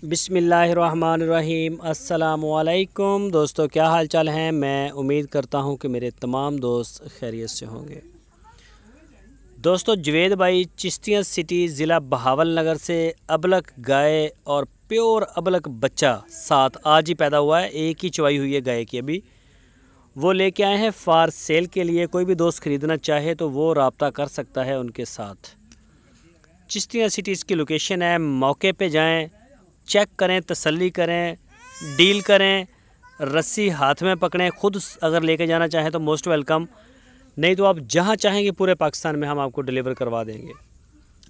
बिस्मिल्लाहिर्रहमानिर्रहीम। अस्सलामुअलैकुम दोस्तों, क्या हाल चाल हैं। मैं उम्मीद करता हूं कि मेरे तमाम दोस्त खैरियत से होंगे। दोस्तों, जवेद भाई चिश्तिया सिटी ज़िला बहावल नगर से अबलक गाय और प्योर अबलक बच्चा साथ आज ही पैदा हुआ है। एक ही चवाई हुई है गाय की, अभी वो लेके आए हैं फार सेल के लिए। कोई भी दोस्त ख़रीदना चाहे तो वो रब्ता कर सकता है उनके साथ। चिश्तिया सिटी इसकी लोकेशन है। मौके पे जाएं, चेक करें, तसल्ली करें, डील करें, रस्सी हाथ में पकड़ें। ख़ुद अगर लेके जाना चाहें तो मोस्ट वेलकम, नहीं तो आप जहां चाहेंगे पूरे पाकिस्तान में हम आपको डिलीवर करवा देंगे।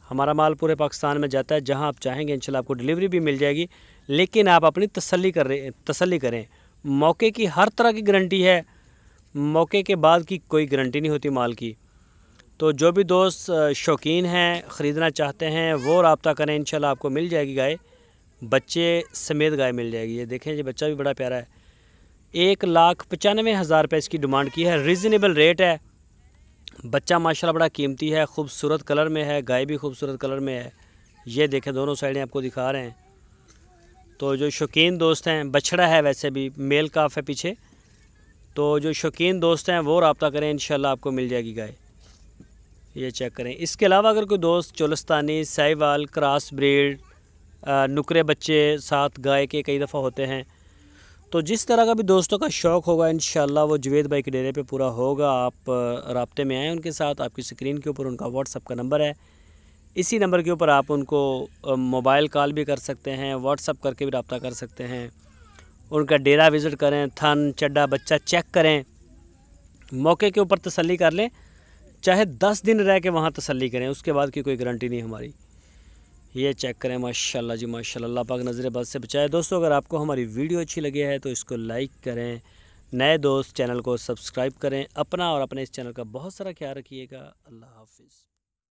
हमारा माल पूरे पाकिस्तान में जाता है, जहां आप चाहेंगे इंशाल्लाह आपको डिलीवरी भी मिल जाएगी। लेकिन आप अपनी तसल्ली करें। मौके की हर तरह की गारंटी है, मौके के बाद की कोई गारंटी नहीं होती माल की। तो जो भी दोस्त शौकीन हैं, ख़रीदना चाहते हैं, वो रब्ता करें, इंशाल्लाह आपको मिल जाएगी गाय। बच्चे समेत गाय मिल जाएगी। ये देखें, ये बच्चा भी बड़ा प्यारा है। 1,95,000 रुपये इसकी डिमांड की है। रीज़नेबल रेट है। बच्चा माशाल्लाह बड़ा कीमती है, खूबसूरत कलर में है, गाय भी खूबसूरत कलर में है। ये देखें, दोनों साइडें आपको दिखा रहे हैं। तो जो शौकीन दोस्त हैं, बछड़ा है वैसे भी, मेल काफ है पीछे, तो जो शौकीन दोस्त हैं वो रब्ता करें, इंशाल्लाह आपको मिल जाएगी गाय। ये चेक करें। इसके अलावा अगर कोई दोस्त चोलस्तानी, साहिवाल, क्रॉस ब्रीड, नुकरे बच्चे साथ गाय के कई दफ़ा होते हैं, तो जिस तरह का भी दोस्तों का शौक़ होगा इंशाल्लाह वो जवेद भाई के डेरे पे पूरा होगा। आप राब्ते में आएँ उनके साथ। आपकी स्क्रीन के ऊपर उनका व्हाट्सअप का नंबर है, इसी नंबर के ऊपर आप उनको मोबाइल कॉल भी कर सकते हैं, व्हाट्सअप करके भी रब्ता कर सकते हैं। उनका डेरा विज़िट करें, थन चड्डा बच्चा चेक करें, मौके के ऊपर तसल्ली कर लें। चाहे 10 दिन रह के वहाँ तसल्ली करें, उसके बाद की कोई गारंटी नहीं हमारी। ये चेक करें, माशाल्लाह जी माशाल्लाह, अल्लाह पाक नज़र बद से बचाए। दोस्तों, अगर आपको हमारी वीडियो अच्छी लगी है तो इसको लाइक करें, नए दोस्त चैनल को सब्सक्राइब करें। अपना और अपने इस चैनल का बहुत सारा ख्याल रखिएगा। अल्लाह हाफिज़।